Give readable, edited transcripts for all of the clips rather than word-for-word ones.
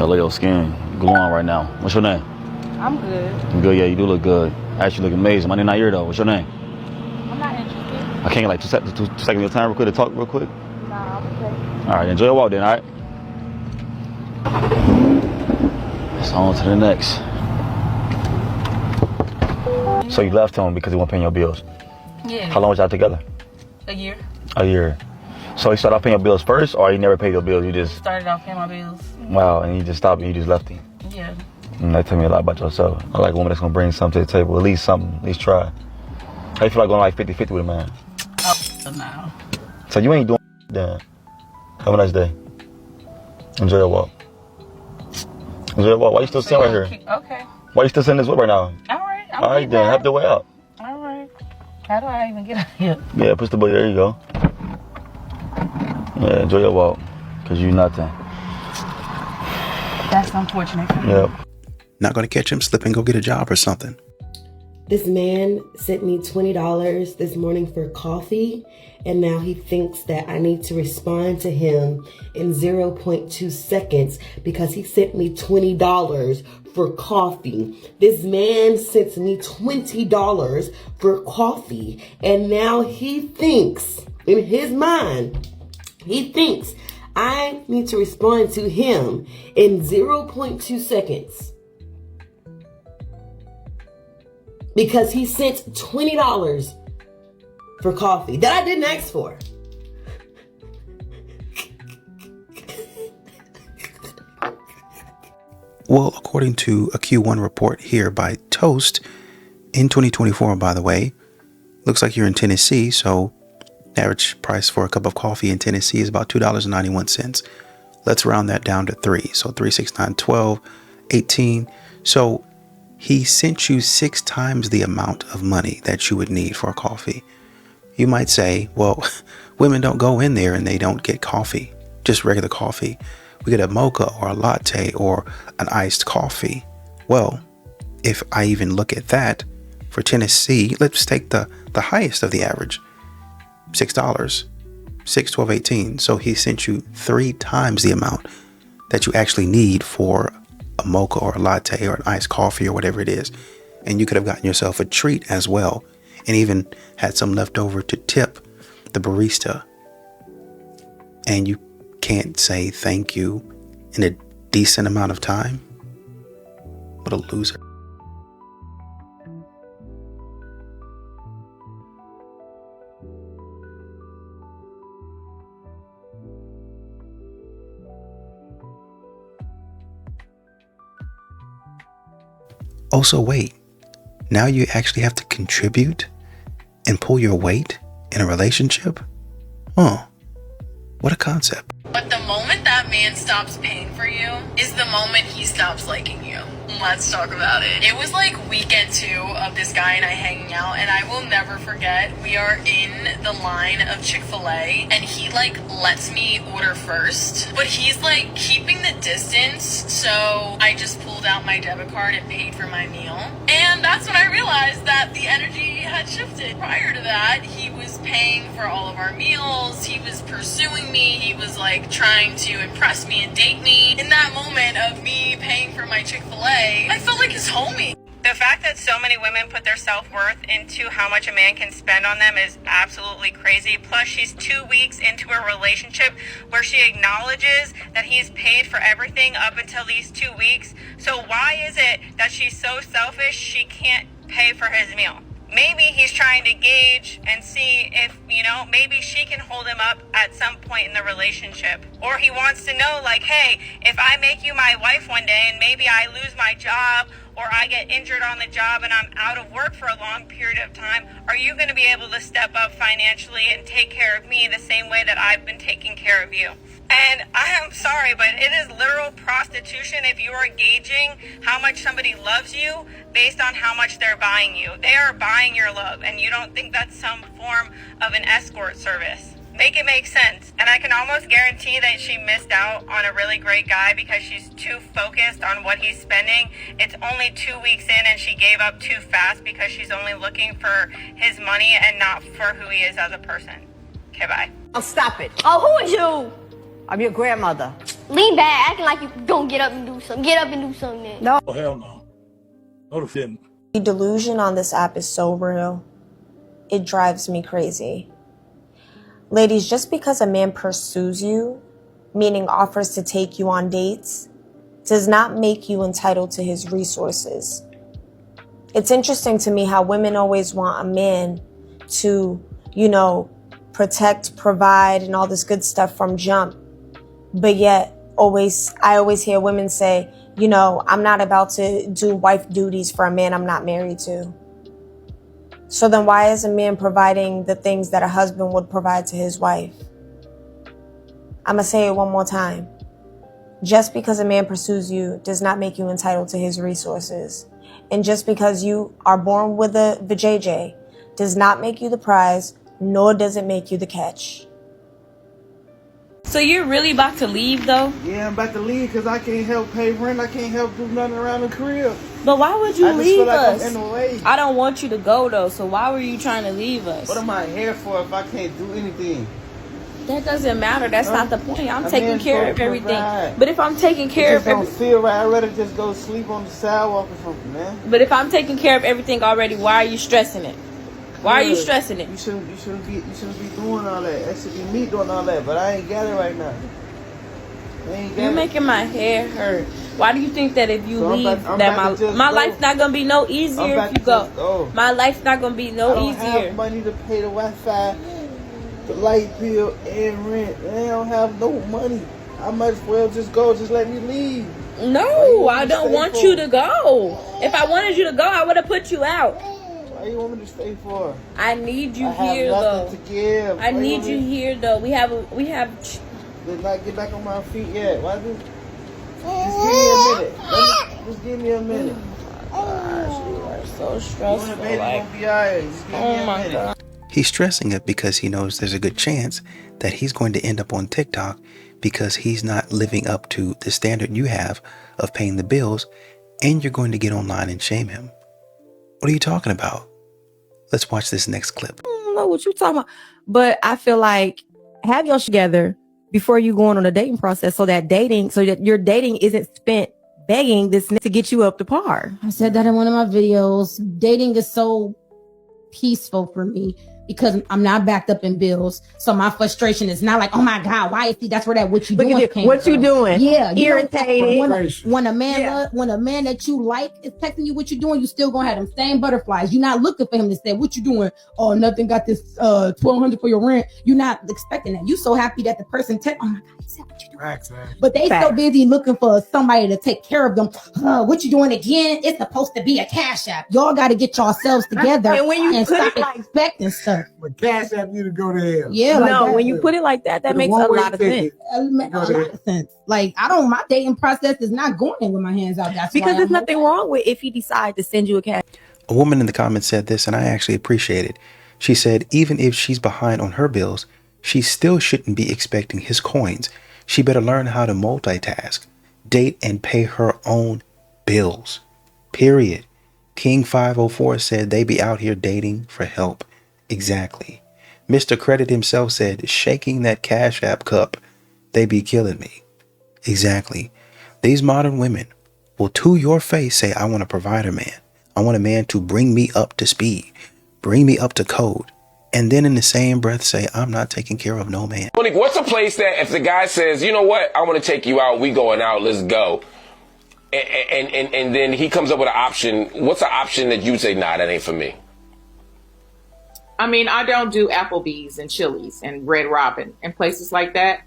Yeah, look at your skin glowing right now. What's your name? I'm good. You good? Yeah, you do look good. Actually look amazing. My name not here though. What's your name? I'm not interested. I can't get like two seconds of your time real quick to talk real quick. Nah, I'm okay. All right, enjoy your walk then, all right? Let's on to the next. So you left him because he wasn't paying your bills? Yeah. How long was y'all together? A year. A year. So he started off paying your bills first, or he never paid your bills? You just Started off paying my bills. wow, and you just stopped and you just left him. Yeah. And that tell me a lot about yourself. I like a woman that's gonna bring something to the table, at least something, at least try. How you feel like going like 50-50 with a man? Oh, no. So you ain't doing then. Have a nice day. Enjoy your walk. Enjoy your walk. Why you still sitting right here? Okay. Why you still sitting this way right now? All right. All right then, have the way out. All right. How do I even get out here? Yeah, push the button. There you go. Yeah, enjoy your walk, cause you nothing. That's unfortunate for me. Yep. Not gonna catch him slipping, go get a job or something. This man sent me $20 this morning for coffee, and now he thinks that I need to respond to him in 0.2 seconds because he sent me $20 for coffee. This man sent me $20 for coffee, and now he thinks, in his mind, he thinks I need to respond to him in 0.2 seconds. Because he sent $20 for coffee that I didn't ask for. Well, according to a Q1 report here by Toast, in 2024, by the way, looks like you're in Tennessee, so average price for a cup of coffee in Tennessee is about $2.91. Let's round that down to 3. So 3, 6, 9, 12, 18. So he sent you 6 times the amount of money that you would need for a coffee. You might say, well, women don't go in there and they don't get coffee, just regular coffee. We get a mocha or a latte or an iced coffee. Well, if I even look at that for Tennessee, let's take the highest of the average, $6, 6, 12, 18. So he sent you 3 times the amount that you actually need for a mocha or a latte or an iced coffee or whatever it is. And you could have gotten yourself a treat as well and even had some left over to tip the barista. And you can't say thank you in a decent amount of time? What a loser. Also, wait, now you actually have to contribute and pull your weight in a relationship? Huh, what a concept. But the moment that man stops paying for you is the moment he stops liking you. Let's talk about it. It was like weekend 2 of this guy and I hanging out, and I will never forget, we are in the line of Chick-fil-A and he like lets me order first, but he's like keeping the distance, so I just pulled out my debit card and paid for my meal. And that's when I realized that the energy had shifted. Prior to that, he was paying for all of our meals, he was pursuing me, he was like trying to impress me and date me. In that moment of me paying for my Chick-fil-A, I felt like his homie. The fact that so many women put their self-worth into how much a man can spend on them is absolutely crazy. Plus, she's 2 weeks into a relationship where she acknowledges that he's paid for everything up until these 2 weeks. So why is it that she's so selfish she can't pay for his meal? Maybe he's trying to gauge and see if, maybe she can hold him up at some point in the relationship. Or he wants to know, like, hey, if I make you my wife one day and maybe I lose my job or I get injured on the job and I'm out of work for a long period of time, are you going to be able to step up financially and take care of me the same way that I've been taking care of you? And I am sorry, but it is literal prostitution if you are gauging how much somebody loves you based on how much they're buying you. They are buying your love, and you don't think that's some form of an escort service. Make it make sense. And I can almost guarantee that she missed out on a really great guy because she's too focused on what he's spending. It's only 2 weeks in and she gave up too fast because she's only looking for his money and not for who he is as a person. Okay, bye. Oh, stop it. Oh, who is you? I'm your grandmother. Lean back, acting like you gonna get up and do something. Get up and do something then. No. Oh, hell no. No, the didn't. The delusion on this app is so real. It drives me crazy. Ladies, just because a man pursues you, meaning offers to take you on dates, does not make you entitled to his resources. It's interesting to me how women always want a man to, protect, provide, and all this good stuff from jump. But yet, I always hear women say, I'm not about to do wife duties for a man I'm not married to. So then why is a man providing the things that a husband would provide to his wife? I'm going to say it one more time. Just because a man pursues you does not make you entitled to his resources. And just because you are born with a vajayjay does not make you the prize, nor does it make you the catch. So you're really about to leave, though? Yeah, I'm about to leave because I can't help pay rent. I can't help do nothing around the crib. But why would you leave us? I'm in the way. I don't want you to go, though. So why were you trying to leave us? What am I here for if I can't do anything? That doesn't matter. That's not the point. I'm taking care of everything. But if I'm taking It care just of don't feel right. I'd rather just go sleep on the sidewalk or something, man. But if I'm taking care of everything already, why are you stressing it? Why are you stressing it? You shouldn't be doing all that. That should be me doing all that. But I ain't got it right now. You're making my hair hurt. Why do you think that if you leave, that my life's not gonna be no easier if you go? My life's not gonna be no easier. I don't have money to pay the Wi-Fi, the light bill, and rent. I don't have no money. I might as well just go. Just let me leave. No, I don't want you to go. If I wanted you to go, I would have put you out. Why you want me to stay for? I need you here, though. To give. I need you here, though. We have. Did not get back on my feet yet. Why do? Just give me a minute. Gosh, you are so stressful. Oh my God. He's stressing it because he knows there's a good chance that he's going to end up on TikTok because he's not living up to the standard you have of paying the bills, and you're going to get online and shame him. What are you talking about? Let's watch this next clip. I don't know what you're talking about, but I feel like have your shit together before you go on a dating process so that your dating isn't spent begging this to get you up to par. I said that in one of my videos. Dating is so peaceful for me because I'm not backed up in bills. So my frustration is not like, oh my God, why is that's where that what you doing? What you doing? Yeah, irritated. When a man that you like is texting you what you doing, you still gonna have them same butterflies. You're not looking for him to say, what you doing? Oh, nothing, got this $1,200 for your rent. You're not expecting that. You so happy that the person text, oh my God, he said what you doing? But they so busy looking for somebody to take care of them. What you doing again? It's supposed to be a cash app. Y'all got to get yourselves together and when you stop expecting stuff. But cash app you to go to hell. Yeah, when you put it like that, that makes a lot of sense. A lot of sense. Like my dating process is not going in with my hands out. That's because there's nothing wrong with if he decides to send you a cash. A woman in the comments said this, and I actually appreciate it. She said, even if she's behind on her bills, she still shouldn't be expecting his coins. She better learn how to multitask, date, and pay her own bills. Period. King 504 said they be out here dating for help. Exactly. Mr. Credit himself said, shaking that Cash App cup, they be killing me. Exactly. These modern women will to your face say, I want a provider man. I want a man to bring me up to speed, bring me up to code. And then in the same breath say, I'm not taking care of no man. What's a place that if the guy says, you know what, I want to take you out, we going out, let's go. And then he comes up with an option. What's an option that you say, nah, that ain't for me? I mean, I don't do Applebee's and Chili's and Red Robin and places like that.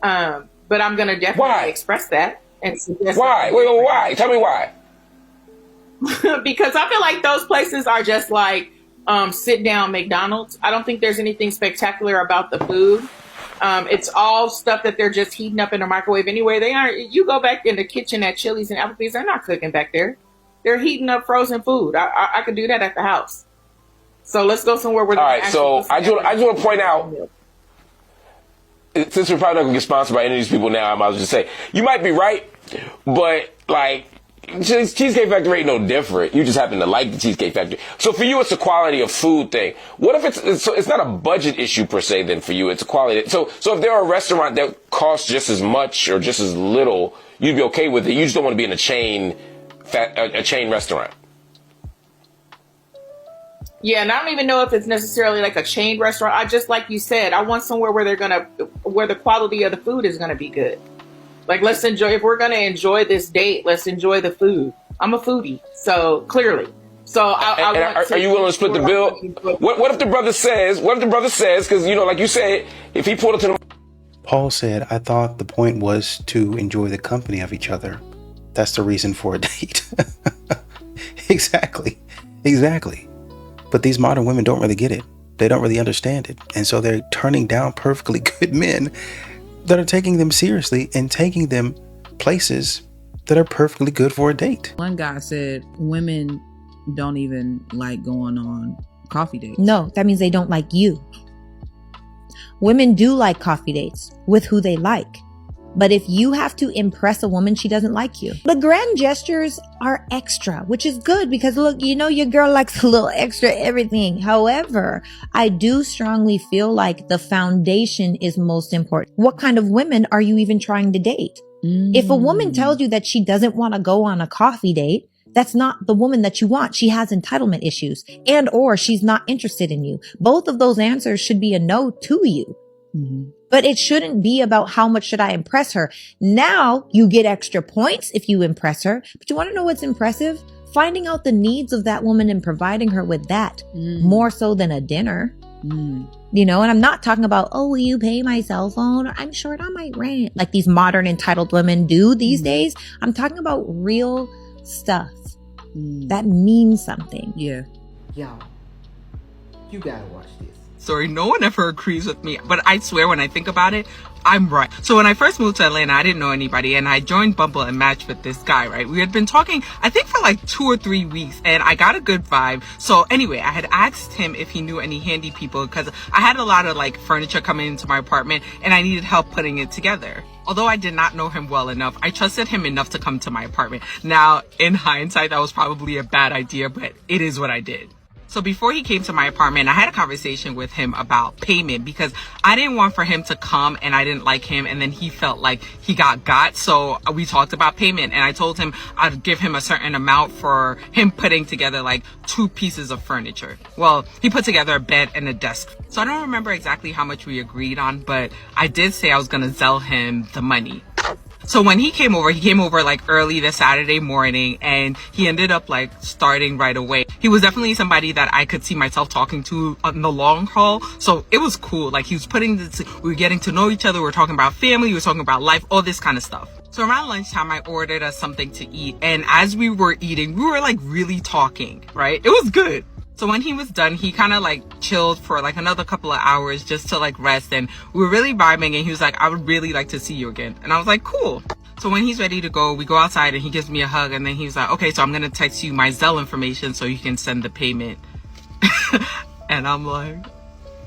But I'm going to definitely express that. And suggest why? Why? Tell me why. Because I feel like those places are just like sit down McDonald's. I don't think there's anything spectacular about the food. It's all stuff that they're just heating up in the microwave anyway. They aren't. You go back in the kitchen at Chili's and Applebee's, they're not cooking back there. They're heating up frozen food. I could do that at the house. So let's go somewhere where. All right. So I just want to point out, since we're probably not going to get sponsored by any of these people now, I might as well just say you might be right, but like Cheesecake Factory ain't no different. You just happen to like the Cheesecake Factory. So for you, it's a quality of food thing. What if it's not a budget issue per se then for you? It's a quality. So if there are a restaurant that costs just as much or just as little, you'd be okay with it. You just don't want to be in a chain restaurant. Yeah, and I don't even know if it's necessarily like a chain restaurant. I just, like you said, I want somewhere where where the quality of the food is gonna be good. Like, let's enjoy. If we're gonna enjoy this date, let's enjoy the food. I'm a foodie, so clearly. So are you willing to split the bill? What if the brother says? What if the brother says? Because like you said, if he pulled up to the. Paul said, I thought the point was to enjoy the company of each other. That's the reason for a date. Exactly. But these modern women don't really get it. They don't really understand it. And so they're turning down perfectly good men that are taking them seriously and taking them places that are perfectly good for a date. One guy said women don't even like going on coffee dates. No, that means they don't like you. Women do like coffee dates with who they like. But if you have to impress a woman, she doesn't like you. The grand gestures are extra, which is good because look, your girl likes a little extra everything. However, I do strongly feel like the foundation is most important. What kind of women are you even trying to date? If a woman tells you that she doesn't want to go on a coffee date, that's not the woman that you want. She has entitlement issues or she's not interested in you. Both of those answers should be a no to you. But it shouldn't be about how much should I impress her. Now you get extra points if you impress her. But you want to know what's impressive? Finding out the needs of that woman and providing her with that more so than a dinner. And I'm not talking about, will you pay my cell phone? Or I'm short on my rent. Like these modern entitled women do these days. I'm talking about real stuff that means something. Yeah. Y'all, you gotta watch this. Sorry, no one ever agrees with me, but I swear when I think about it, I'm right. So when I first moved to Atlanta, I didn't know anybody, and I joined Bumble and matched with this guy, right? We had been talking, I think for like 2 or 3 weeks, and I got a good vibe. So anyway, I had asked him if he knew any handy people because I had a lot of like furniture coming into my apartment, and I needed help putting it together. Although I did not know him well enough, I trusted him enough to come to my apartment. Now, in hindsight, that was probably a bad idea, but it is what I did. So before he came to my apartment, I had a conversation with him about payment because I didn't want for him to come and I didn't like him and then he felt like he got. So we talked about payment and I told him I'd give him a certain amount for him putting together like 2 pieces of furniture. Well, he put together a bed and a desk. So I don't remember exactly how much we agreed on, but I did say I was going to sell him the money. So when he came over like early the Saturday morning and he ended up like starting right away. He was definitely somebody that I could see myself talking to on the long haul. So it was cool. Like he was we were getting to know each other. We were talking about family. We were talking about life, all this kind of stuff. So around lunchtime, I ordered us something to eat. And as we were eating, we were like really talking, right? It was good. So when he was done, he kind of like chilled for like another couple of hours just to like rest. And we were really vibing and he was like, I would really like to see you again. And I was like, cool. So when he's ready to go, we go outside and he gives me a hug. And then he was like, okay, so I'm going to text you my Zelle information so you can send the payment. And I'm like,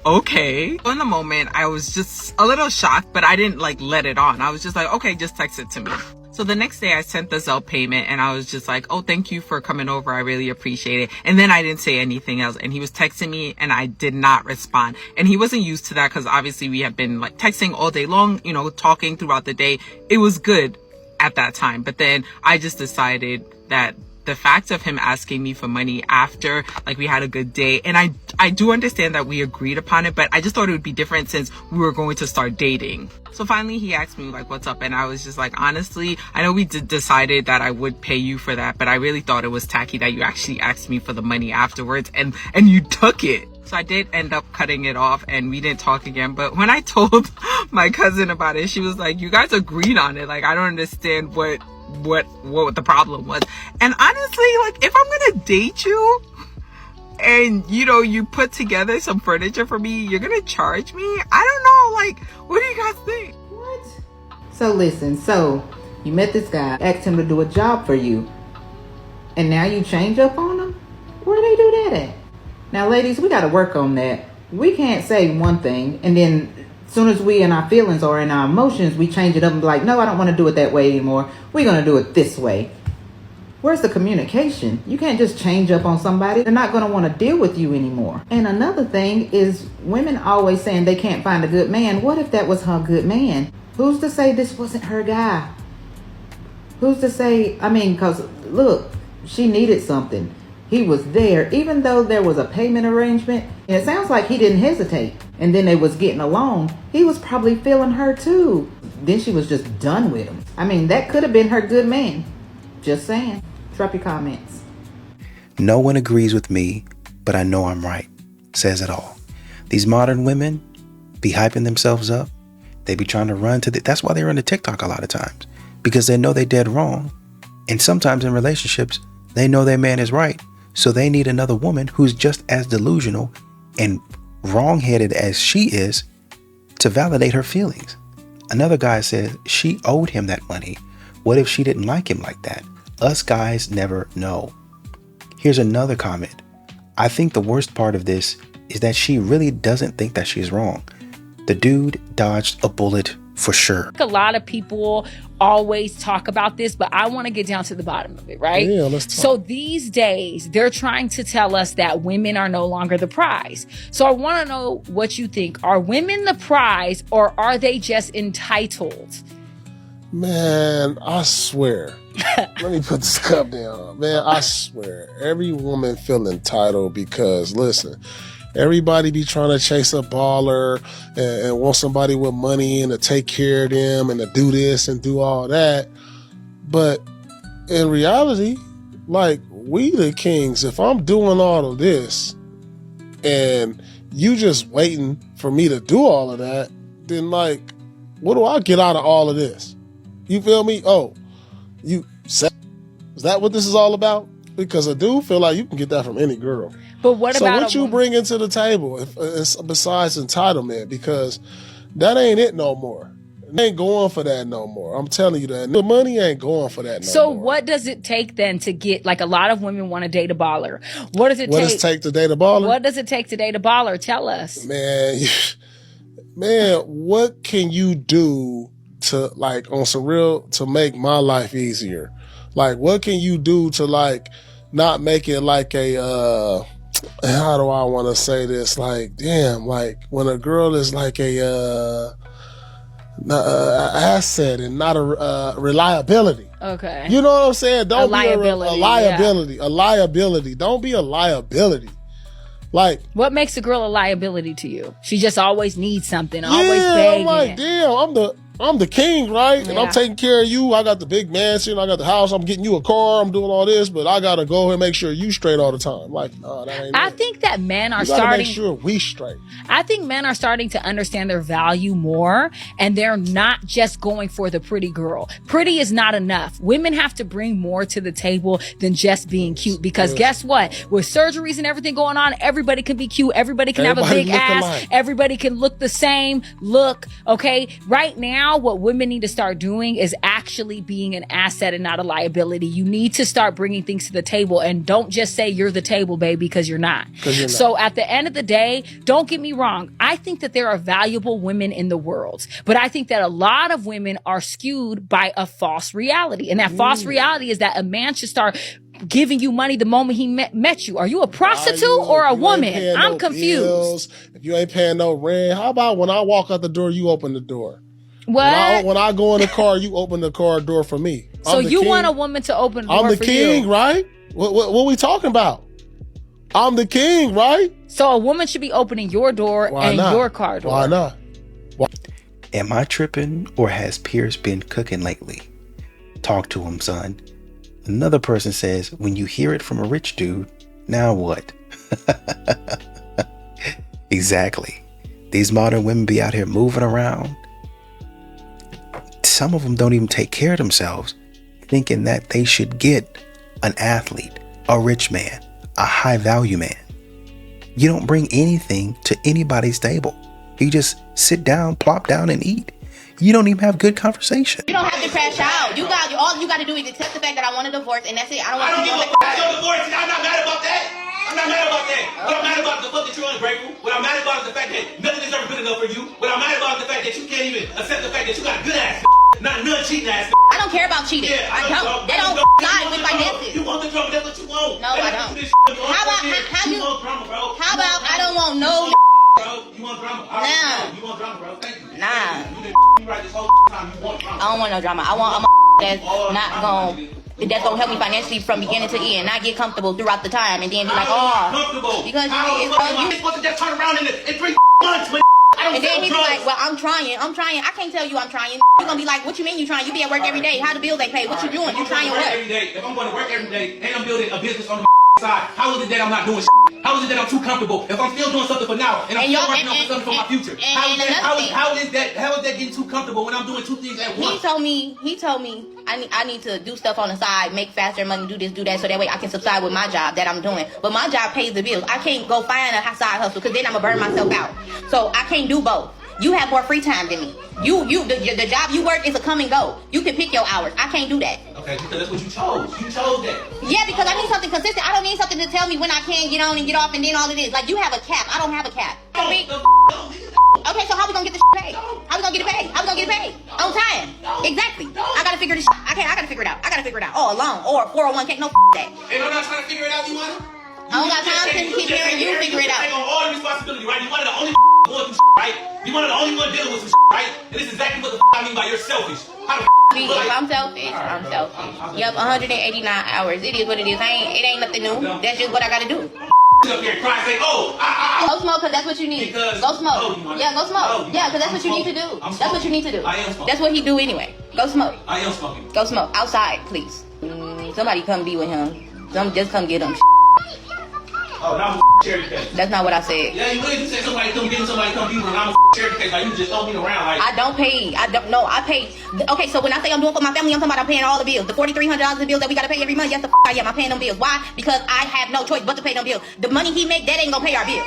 okay. So in the moment, I was just a little shocked, but I didn't like let it on. I was just like, okay, just text it to me. So the next day I sent the Zelle payment and I was just like, oh, thank you for coming over. I really appreciate it. And then I didn't say anything else. And he was texting me and I did not respond. And he wasn't used to that because obviously we had been like texting all day long, talking throughout the day. It was good at that time. But then I just decided that the fact of him asking me for money after like we had a good day, and I do understand that we agreed upon it, but I just thought it would be different since we were going to start dating. So finally he asked me like, what's up? And I was just like, honestly, I know we decided that I would pay you for that, but I really thought it was tacky that you actually asked me for the money afterwards and you took it. So I did end up cutting it off and we didn't talk again. But when I told my cousin about it, she was like, you guys agreed on it. Like, I don't understand what the problem was. And honestly, like, if I'm gonna date you and you put together some furniture for me, you're gonna charge me? I don't know, like, what do you guys think? What? So listen, you met this guy, asked him to do a job for you, and now you change up on him? Where they do that at? Now ladies, we gotta work on that. We can't say one thing and then as soon as we in our feelings or in our emotions, we change it up and be like, no, I don't want to do it that way anymore. We're going to do it this way. Where's the communication? You can't just change up on somebody. They're not going to want to deal with you anymore. And another thing is women always saying they can't find a good man. What if that was her good man? Who's to say this wasn't her guy? Who's to say, I mean, because look, she needed something. He was there, even though there was a payment arrangement. And it sounds like he didn't hesitate. And then they was getting along. He was probably feeling her too. Then she was just done with him. I mean, that could have been her good man. Just saying. Drop your comments. No one agrees with me, but I know I'm right. Says it all. These modern women be hyping themselves up. They be trying to run to that's why they're into TikTok a lot of times. Because they know they're dead wrong. And sometimes in relationships, they know their man is right. So they need another woman who's just as delusional and wrong-headed as she is to validate her feelings. Another guy said she owed him that money. What if she didn't like him like that? Us guys never know. Here's another comment. I think the worst part of this is that she really doesn't think that she's wrong. The dude dodged a bullet for sure. A lot of people always talk about this, but I want to get down to the bottom of it, right? Yeah, let's talk. So these days, they're trying to tell us that women are no longer the prize. So I want to know what you think. Are women the prize, or are they just entitled? Man, I swear. Let me put this cup down. Man, I swear. Every woman feel entitled because, listen, everybody be trying to chase a baller and want somebody with money and to take care of them and to do this and do all that. But in reality, like, we the kings. If I'm doing all of this and you just waiting for me to do all of that, then, like, what do I get out of all of this? You feel me? Oh, you said, is that what this is all about? Because I do feel like you can get that from any girl. But what about what you bringing to the table besides entitlement? Because that ain't it no more. It ain't going for that no more. I'm telling you that. The money ain't going for that no more. So what does it take then to get, like, a lot of women want to date a baller. What does it take to date a baller? What does it take to date a baller? Tell us. Man, what can you do to, like, on some real, to make my life easier? Like, what can you do to, like, not make it like a, how do I want to say this? Like, damn, like, when a girl is like a asset and not a reliability. Okay. You know what I'm saying? Don't be a liability. Yeah. A liability. Don't be a liability. Like, what makes a girl a liability to you? She just always needs something, always begging. I'm like, damn, I'm the king, right? Yeah. And I'm taking care of you. I got the big mansion. I got the house. I'm getting you a car. I'm doing all this, but I got to go and make sure you straight all the time. Like, nah, that ain't I it. think that men are You gotta starting. make sure we straight. I think men are starting to understand their value more, and they're not just going for the pretty girl. Pretty is not enough. Women have to bring more to the table than just being cute, because guess what? With surgeries and everything going on, everybody can be cute. Everybody can have a big ass. alike. Everybody can look the same look. Okay. Right now, what women need to start doing is actually being an asset and not a liability. You need to start bringing things to the table, and don't just say you're the table, baby, because you're not. So at the end of the day, don't get me wrong. I think that there are valuable women in the world, but I think that a lot of women are skewed by a false reality. And that false reality is that a man should start giving you money the moment he met you. Are you a prostitute or a woman? I'm confused. Bills, if you ain't paying no rent, how about when I walk out the door, you open the door? What? When I go in the car, you open the car door for me. So you want a woman to open the door I'm the for king, you. right? What we talking about? I'm the king, right? So a woman should be opening your door and your car door. Why not? Am I tripping, or has Pierce been cooking lately? Talk to him, son. Another person says, when you hear it from a rich dude, now what? Exactly. These modern women be out here moving around. Some of them don't even take care of themselves, thinking that they should get an athlete, a rich man, a high value man. You don't bring anything to anybody's table. You just sit down, plop down, and eat. You don't even have good conversation. You don't have to crash out. All you got to do is accept the fact that I want a divorce, and that's it. I don't want to give a divorce, and I'm not mad about that. I'm not mad about that. What I'm mad about is the fact that you're ungrateful. What I'm mad about is the fact that nothing is ever good enough for you. What I'm mad about is the fact that you can't even accept the fact that you got a good ass, not none cheating ass. I don't care about cheating. Yeah, I don't. That don't don't lie with with finances. You want the drama? That's what you want. No, I don't. How about you want drama, bro? How about I don't want no Bro, you want drama? Nah. You want drama, bro? Thank you. Nah. You right this whole time. You want drama. I don't want no drama. I want that's not gonna help me financially from beginning to end. Not get comfortable throughout the time and then be like, oh, comfortable. Because you supposed to just turn around in 3 months. And then he be like, well, I'm trying. I can't tell you I'm trying. You gonna be like, what you mean you trying? You be at work every day. How the bills they pay? What you doing? You trying what? If I'm going to work every day and I'm building a business on the side, how is it that I'm not doing How is it that I'm too comfortable? If I'm still doing something for now and I'm still working on something for my future, how is that getting too comfortable when I'm doing 2 things at once? He told me I need to do stuff on the side, make faster money, do this, do that, so that way I can subside with my job that I'm doing. But my job pays the bills. I can't go find a side hustle because then I'm gonna burn myself out. So I can't do both. You have more free time than me. The job you work is a come and go. You can pick your hours. I can't do that. Okay, because that's what you chose. You chose that. Yeah, because I need something consistent. I don't need something to tell me when I can get on and get off and then all it is. Like, you have a cap. I don't have a cap. Okay, so how we gonna get this paid? How we gonna get it paid? How we gonna get it paid? On time. Exactly. I gotta figure this I gotta figure it out. I gotta figure it out. All alone. Or 401k. No that. And I'm not trying to figure it out, you want? I don't got time to keep hearing you figure it out. You take on all the responsibility, right? You one of the only going through right? You one of the only one dealing with some right? And this is exactly what the I mean by you're selfish. How the If I'm selfish, I'm selfish. Yep, 189 hours. It is what it is. It ain't nothing new. That's just what I gotta do. Up here cry, say, go smoke because that's what you need. Go smoke. Yeah, go smoke. Yeah, because that's what you need to do. That's what you need to do. That's what he do anyway. Go smoke. I am smoking. Go smoke outside, please. Somebody come be with him. Just come get him. Oh, now I'm charity case. That's not what I said. Yeah, you really said somebody come get him, somebody come be with him. I'm a charity case. Like, you just throw me around. Like, I don't pay. I don't know. I pay. Okay, so when I say I'm doing for my family, I'm talking about I'm paying all the bills. The $4,300 of bills that we gotta pay every month. Yes, I am. I'm paying them bills. Why? Because I have no choice but to pay them bills. The money he make, that ain't gonna pay our bills.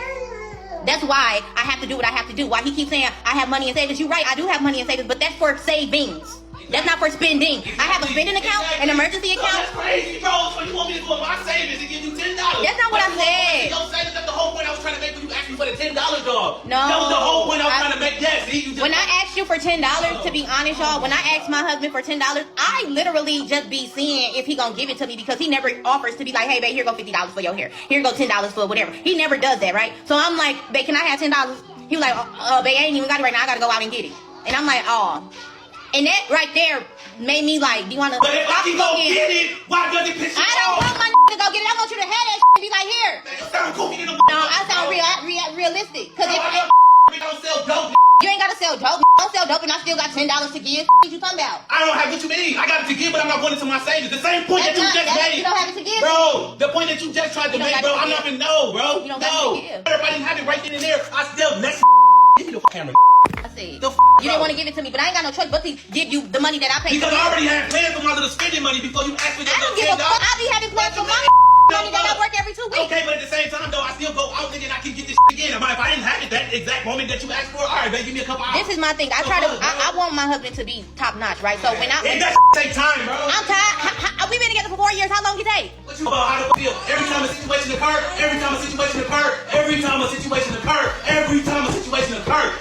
That's why I have to do what I have to do. Why he keeps saying I have money in savings. You're right. I do have money in savings, but that's for savings. That's not for spending. I have a spending account, an emergency account. That's crazy, bro. So you want me to go in my savings and give you $10? That's not what I said. Your savings, that's the whole point I was trying to make when you asked me for the $10, dog. No. That was the whole point I was trying to make. Yes. When I asked you for $10, to be honest, y'all, when I asked my husband for $10, I literally just be seeing if he gonna give it to me because he never offers to be like, hey, babe, here go $50 for your hair. Here go $10 for whatever. He never does that, right? So I'm like, babe, can I have $10? He was like, babe, I ain't even got it right now. I gotta go out and get it. And I'm like, oh. And that right there made me like, do you want to? But if I can go get it, why does it piss you off? I don't want my to go get it. I want you to have that and be like, here. You sound goofy in the No, I sound realistic. Cause if I don't sell dope. You ain't gotta sell dope. I don't sell dope and I still got $10 to give. What you talking about? I don't have what you mean. I got it to give, but I'm not going into my savings. The same point that you just made. You don't have it to give? Bro, the point that you just tried to make, bro, I'm not even know, bro. You don't have it to give. Everybody have it right then and there. I still next give me the camera. I said, you didn't want to give it to me, but I ain't got no choice but to give you the money that I pay. Because I already had plans for my little spending money before you asked me to I don't give a fuck. I be having plans for my money that I work every 2 weeks. Okay, but at the same time, though, I still go out thinking I can get this again. If I didn't have it that exact moment that you asked for, all right, baby, give me a couple hours. This is my thing. I try to. I want my husband to be top notch, right? So when that take time, bro. I'm tired. We've been together for 4 years. How long it take? What you about how to feel? Every time a situation occurs, every time a situation occurs, every time a situation occurs, every time a situation occurs,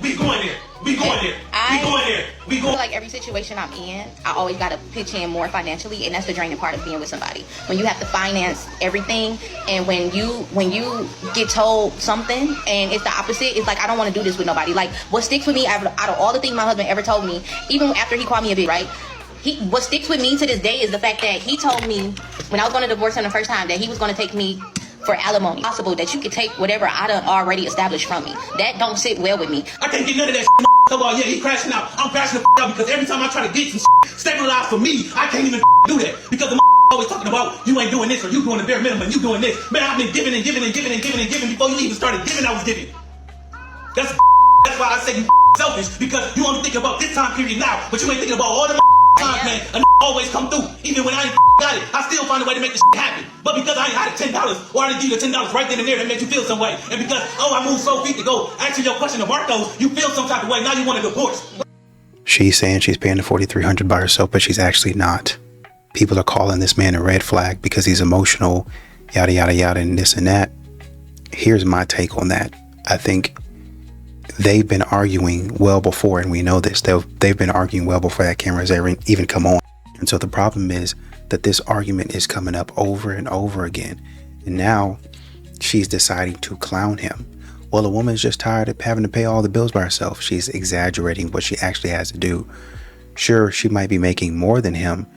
we going there. We going there. We going there. We going. I feel like every situation I'm in, I always gotta pitch in more financially, and that's the draining part of being with somebody. When you have to finance everything, and when you get told something and it's the opposite, it's like I don't want to do this with nobody. Like what sticks with me out of all the things my husband ever told me, even after he called me a bitch, right? What sticks with me to this day is the fact that he told me when I was going to divorce him the first time that he was going to take me for alimony. Possible that you could take whatever I done already established from me. That don't sit well with me. I can't get none of that shit. Come on, yeah, he crashing out. I'm crashing the out because every time I try to get some stabilized for me, I can't even do that because the always talking about you ain't doing this or you doing the bare minimum, you doing this. Man, I've been giving and giving and giving and giving and giving before you even started giving. I was giving. That's why I say you selfish because you only think about this time period now, but you ain't thinking about all the times, man. A always come through. Even when I ain't got it, I still find a way to make this happen. But because I ain't had $10 or I didn't give you the $10 right then and there, that made you feel some way. And because, I moved so feet to go answer your question to Marcos, you feel some type of way. Now you want a divorce. She's saying she's paying the $4,300 by herself, but she's actually not. People are calling this man a red flag because he's emotional, yada, yada, yada, and this and that. Here's my take on that. I think they've been arguing well before, and we know this. They've been arguing well before that camera's ever even come on. And so the problem is that this argument is coming up over and over again. And now she's deciding to clown him. Well, a woman's just tired of having to pay all the bills by herself. She's exaggerating what she actually has to do. Sure, she might be making more than him,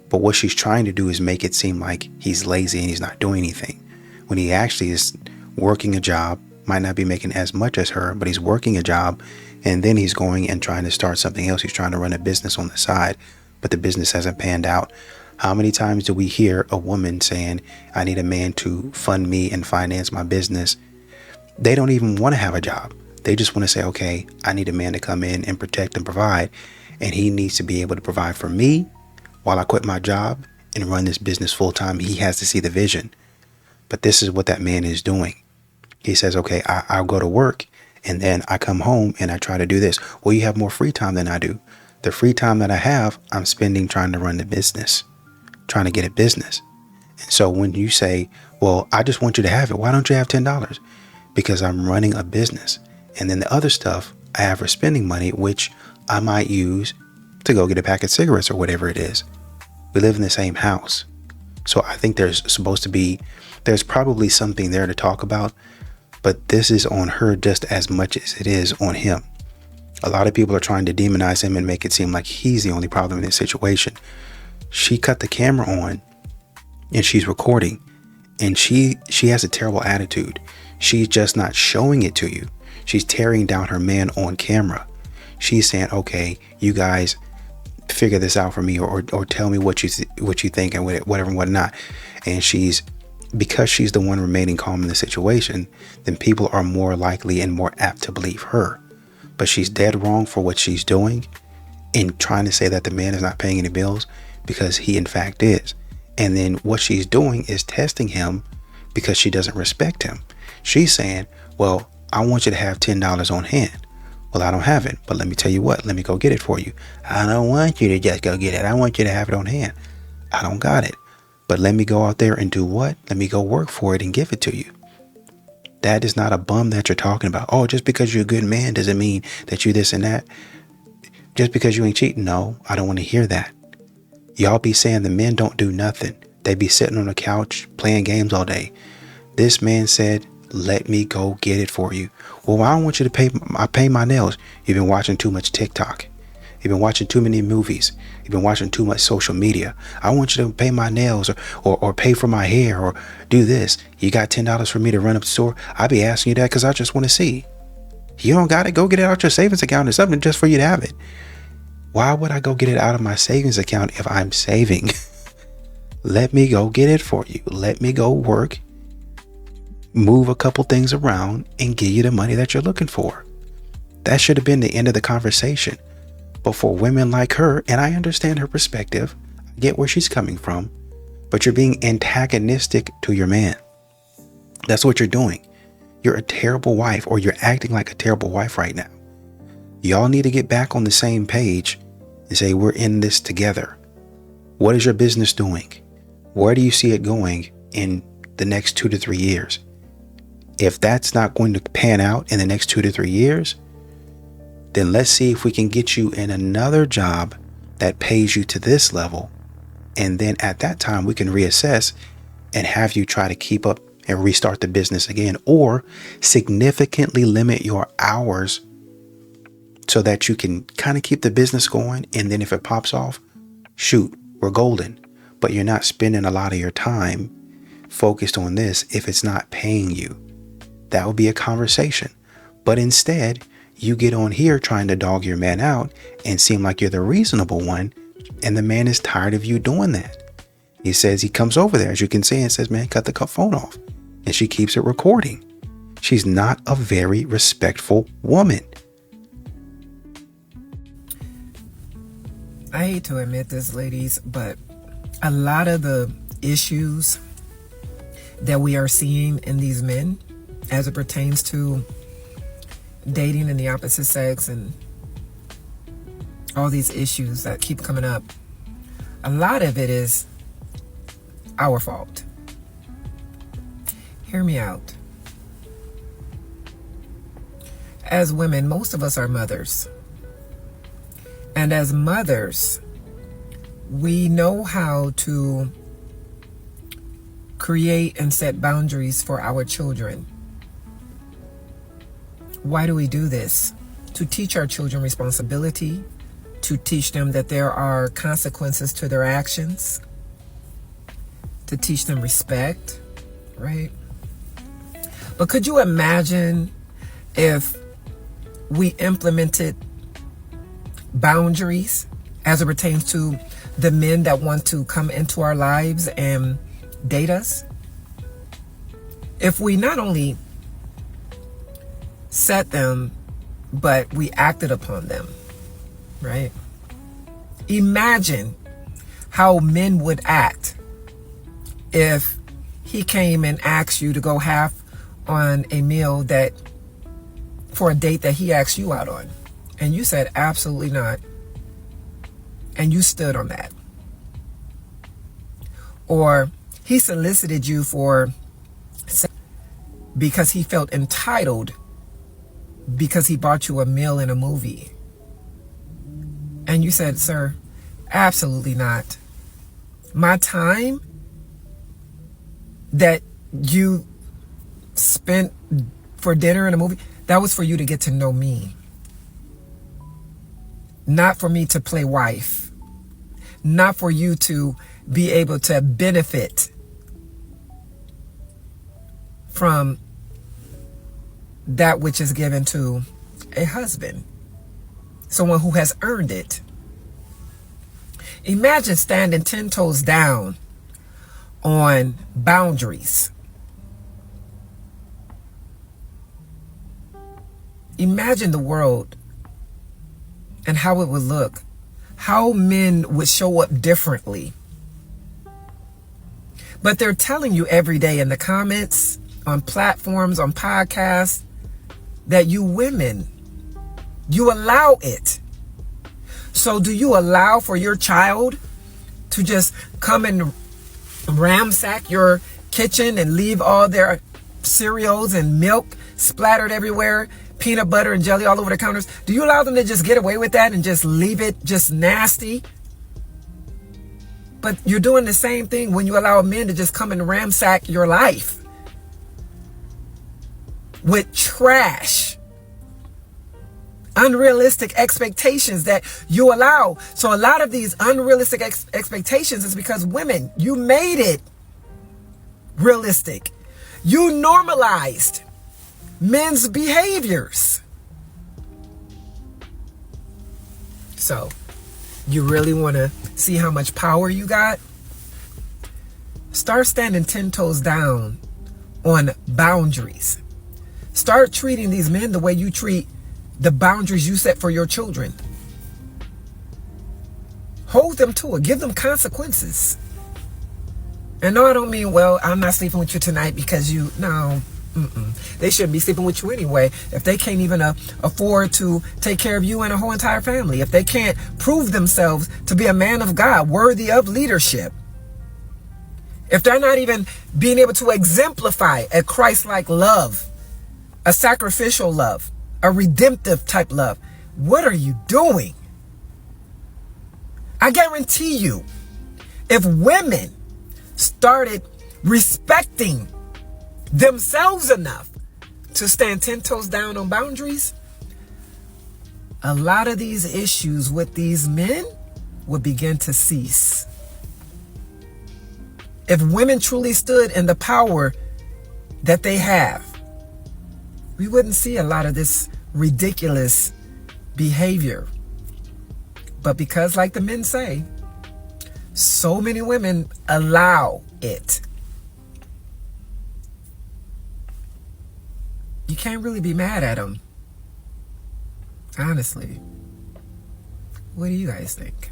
but what she's trying to do is make it seem like he's lazy and he's not doing anything, when he actually is working a job, might not be making as much as her, but he's working a job, and then he's going and trying to start something else. He's trying to run a business on the side, but the business hasn't panned out. How many times do we hear a woman saying, I need a man to fund me and finance my business? They don't even want to have a job. They just want to say, okay, I need a man to come in and protect and provide, and he needs to be able to provide for me while I quit my job and run this business full time. He has to see the vision. But this is what that man is doing. He says, okay, I'll go to work and then I come home and I try to do this. Well, you have more free time than I do. The free time that I have, I'm spending trying to run the business, trying to get a business. And so when you say, well, I just want you to have it, why don't you have $10? Because I'm running a business. And then the other stuff I have for spending money, which I might use to go get a pack of cigarettes or whatever it is. We live in the same house. So I think there's probably something there to talk about, but this is on her just as much as it is on him. A lot of people are trying to demonize him and make it seem like he's the only problem in this situation. She cut the camera on and she's recording, and she has a terrible attitude. She's just not showing it to you. She's tearing down her man on camera. She's saying, okay, you guys figure this out for me, or tell me what you think and whatever and whatnot. And because she's the one remaining calm in the situation, then people are more likely and more apt to believe her. But she's dead wrong for what she's doing in trying to say that the man is not paying any bills, because he in fact is. And then what she's doing is testing him because she doesn't respect him. She's saying, well, I want you to have $10 on hand. Well, I don't have it, but let me tell you what, let me go get it for you. I don't want you to just go get it. I want you to have it on hand. I don't got it, but let me go out there and do what? Let me go work for it and give it to you. That is not a bum that you're talking about. Oh, just because you're a good man doesn't mean that you this and that. Just because you ain't cheating. No, I don't want to hear that. Y'all be saying the men don't do nothing. They be sitting on the couch playing games all day. This man said, let me go get it for you. Well, I don't want you to pay my nails. You've been watching too much TikTok. You've been watching too many movies. You've been watching too much social media. I want you to pay my nails or pay for my hair or do this. You got $10 for me to run up the store? I be asking you that because I just want to see. You don't got it? Go get it out your savings account or something just for you to have it. Why would I go get it out of my savings account if I'm saving? Let me go get it for you. Let me go work, move a couple things around, and give you the money that you're looking for. That should have been the end of the conversation. But for women like her, and I understand her perspective, I get where she's coming from, but you're being antagonistic to your man. That's what you're doing. You're a terrible wife, or you're acting like a terrible wife right now. Y'all need to get back on the same page and say, we're in this together. What is your business doing? Where do you see it going in the next 2 to 3 years? If that's not going to pan out in the next 2 to 3 years, then let's see if we can get you in another job that pays you to this level. And then at that time, we can reassess and have you try to keep up and restart the business again, or significantly limit your hours so that you can kind of keep the business going. And then if it pops off, shoot, we're golden. But you're not spending a lot of your time focused on this if it's not paying you. That would be a conversation. But instead, you get on here trying to dog your man out and seem like you're the reasonable one. And the man is tired of you doing that. He says he comes over there, as you can see, and says, man, cut the phone off. And she keeps it recording. She's not a very respectful woman. I hate to admit this, ladies, but a lot of the issues that we are seeing in these men as it pertains to dating in the opposite sex and all these issues that keep coming up, a lot of it is our fault. Hear me out. As women, most of us are mothers. And as mothers, We know how to create and set boundaries for our children. Why do we do this? To teach our children responsibility, to teach them that there are consequences to their actions, to teach them respect, right? But could you imagine if we implemented boundaries as it pertains to the men that want to come into our lives and date us? If we not only set them, but we acted upon them, right? Imagine how men would act if he came and asked you to go half on a meal that for a date that he asked you out on, and you said absolutely not, and you stood on that. Or he solicited you for sex because he felt entitled because he bought you a meal in a movie, and you said, sir, absolutely not. My time that you spent for dinner in a movie, that was for you to get to know me, not for me to play wife, not for you to be able to benefit from that which is given to a husband, someone who has earned it. Imagine standing 10 toes down on boundaries. Imagine the world and how it would look, how men would show up differently. But they're telling you every day in the comments, on platforms, on podcasts, that you women, you allow it. So do you allow for your child to just come and ransack your kitchen and leave all their cereals and milk splattered everywhere, peanut butter and jelly all over the counters? Do you allow them to just get away with that and just leave it just nasty? But you're doing the same thing when you allow men to just come and ransack your life with trash, unrealistic expectations that you allow. So a lot of these unrealistic expectations is because women, you made it realistic. You normalized men's behaviors. So you really want to see how much power you got? Start standing 10 toes down on boundaries. Start treating these men the way you treat the boundaries you set for your children. Hold them to it. Give them consequences. And no, I don't mean, well, I'm not sleeping with you tonight because you, no. They shouldn't be sleeping with you anyway. If they can't even afford to take care of you and a whole entire family. If they can't prove themselves to be a man of God, worthy of leadership. If they're not even being able to exemplify a Christ-like love, a sacrificial love, a redemptive type love, what are you doing? I guarantee you, if women started respecting themselves enough to stand 10 toes down on boundaries, a lot of these issues with these men would begin to cease. If women truly stood in the power that they have, we wouldn't see a lot of this ridiculous behavior. But because, like the men say, so many women allow it, you can't really be mad at them. Honestly. What do you guys think?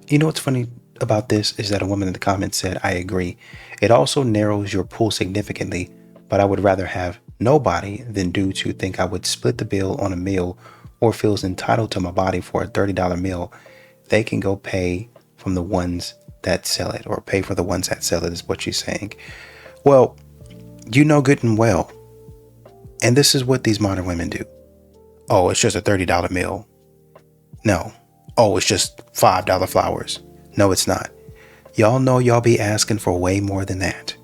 You know what's funny about this is that a woman in the comments said, I agree. It also narrows your pool significantly, but I would rather have nobody than dudes who think I would split the bill on a meal or feels entitled to my body for a $30 meal. They can go pay from the ones that sell it, or pay for the ones that sell it, is what she's saying. Well, you know good and well, and this is what these modern women do. Oh, it's just a $30 meal. No. Oh, it's just $5 flowers. No, it's not. Y'all know y'all be asking for way more than that.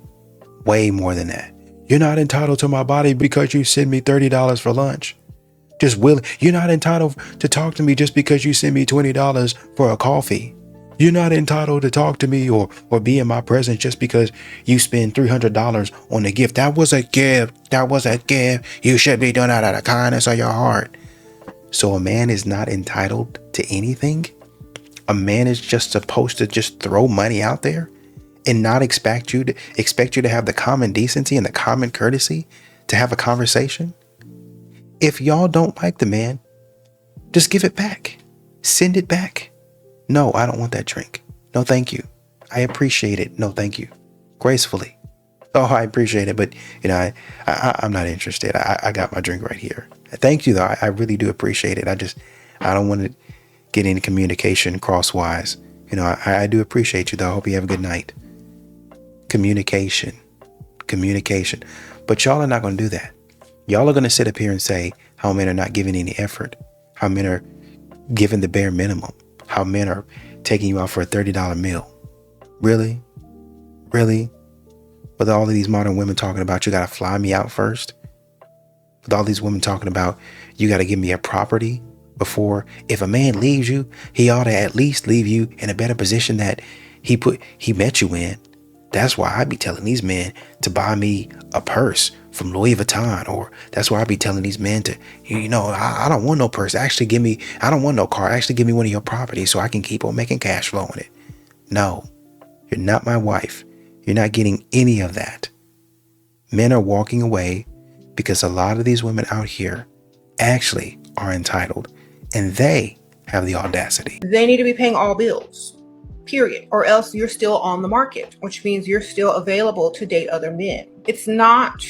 Way more than that. You're not entitled to my body because you send me $30 for lunch. You're not entitled to talk to me just because you send me $20 for a coffee. You're not entitled to talk to me or be in my presence just because you spend $300 on a gift. That was a gift. That was a gift. You should be doing that out of kindness of your heart. So a man is not entitled to anything? A man is just supposed to just throw money out there and not expect you to have the common decency and the common courtesy to have a conversation? If y'all don't like the man, just give it back. Send it back. No, I don't want that drink. No, thank you. I appreciate it. No, thank you. Gracefully. Oh, I appreciate it, but I'm not interested. I got my drink right here. Thank you, though. I really do appreciate it. I don't want to get any communication crosswise. I do appreciate you, though. I hope you have a good night. Communication. But y'all are not going to do that. Y'all are going to sit up here and say how men are not giving any effort, how men are giving the bare minimum, how men are taking you out for a $30 meal. Really? With all of these modern women talking about you got to fly me out first? With all these women talking about you got to give me a property before, if a man leaves you, he ought to at least leave you in a better position that he met you in. That's why I be telling these men to buy me a purse from Louis Vuitton, or that's why I be telling these men to, I don't want no purse. Actually, I don't want no car. Actually, give me one of your properties so I can keep on making cash flow on it. No, you're not my wife. You're not getting any of that. Men are walking away because a lot of these women out here actually are entitled, and they have the audacity. They need to be paying all bills. Period. Or else you're still on the market, which means you're still available to date other men. It's not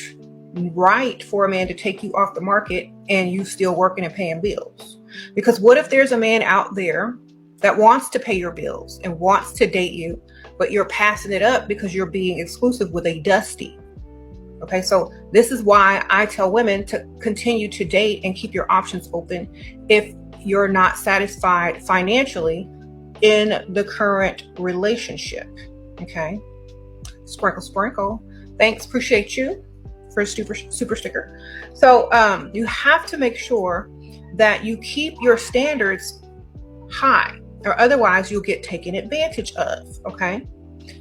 right for a man to take you off the market and you still working and paying bills. Because what if there's a man out there that wants to pay your bills and wants to date you, but you're passing it up because you're being exclusive with a dusty? Okay, so this is why I tell women to continue to date and keep your options open if you're not satisfied financially in the current relationship. Okay, sprinkle. Thanks, appreciate you for a super sticker. So you have to make sure that you keep your standards high, or otherwise you'll get taken advantage of. Okay,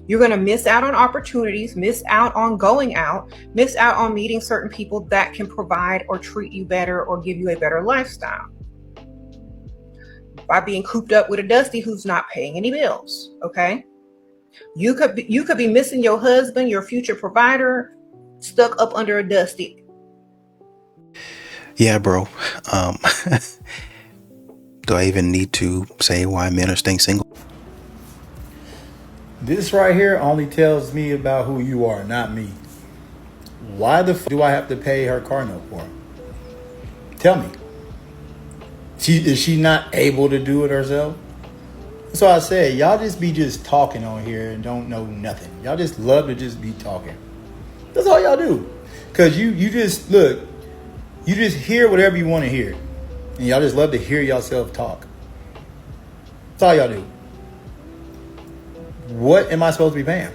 you're going to miss out on opportunities, miss out on going out, miss out on meeting certain people that can provide or treat you better or give you a better lifestyle, by being cooped up with a dusty who's not paying any bills. Okay, you could be missing your husband, your future provider, stuck up under a dusty. Yeah, bro. Do I even need to say why men are staying single? This right here only tells me about who you are, not me. Why the do I have to pay her car note for? Tell me. Is she not able to do it herself? That's why I said, y'all just talking on here and don't know nothing. Y'all just love to just be talking. That's all y'all do. Because you just hear whatever you want to hear. And y'all just love to hear yourself talk. That's all y'all do. What am I supposed to be paying?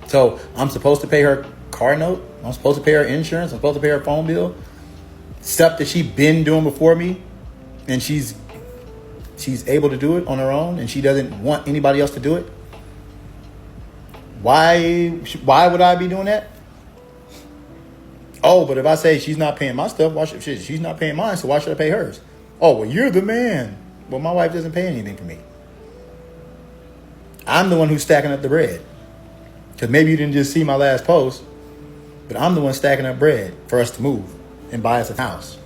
So I'm supposed to pay her car note? I'm supposed to pay her insurance? I'm supposed to pay her phone bill? Stuff that she's been doing before me, and she's able to do it on her own, and she doesn't want anybody else to do it. Why would I be doing that? Oh, but if I say she's not paying my stuff, she's not paying mine, so why should I pay hers? Oh, well, you're the man. Well, my wife doesn't pay anything for me. I'm the one who's stacking up the bread. Because maybe you didn't just see my last post, but I'm the one stacking up bread for us to move and buy us a house.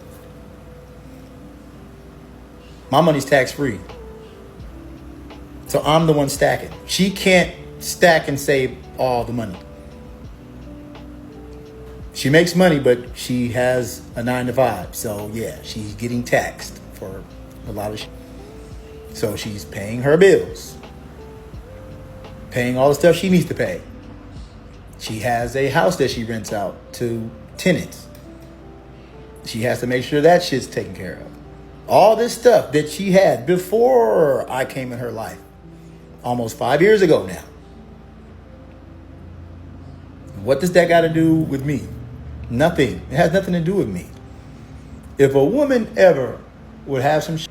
My money's tax-free. So I'm the one stacking. She can't stack and save all the money. She makes money, but she has a 9-to-5. So yeah, she's getting taxed for a lot of shit. So she's paying her bills, paying all the stuff she needs to pay. She has a house that she rents out to tenants. She has to make sure that shit's taken care of. All this stuff that she had before I came in her life, almost 5 years ago now. What does that got to do with me? Nothing. It has nothing to do with me. If a woman ever would have some shit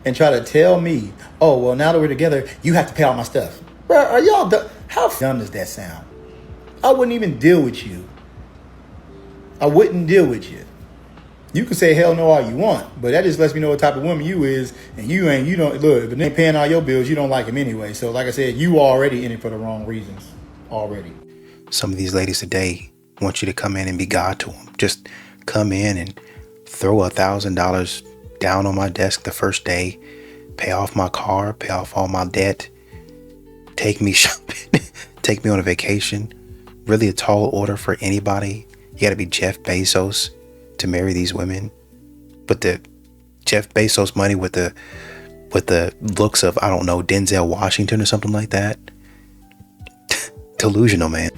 and try to tell me, oh, well, now that we're together, you have to pay all my stuff. Bro, are y'all dumb? How dumb does that sound? I wouldn't even deal with you. I wouldn't deal with you. You can say hell no all you want, but that just lets me know what type of woman you is, and you don't look. If it ain't paying all your bills, you don't like him anyway. So, like I said, you already in it for the wrong reasons already. Some of these ladies today want you to come in and be God to them. Just come in and throw $1,000 down on my desk the first day, pay off my car, pay off all my debt, take me shopping, take me on a vacation. Really a tall order for anybody. You got to be Jeff Bezos to marry these women. But the Jeff Bezos money with the looks of, I don't know, Denzel Washington or something like that. Delusional, man.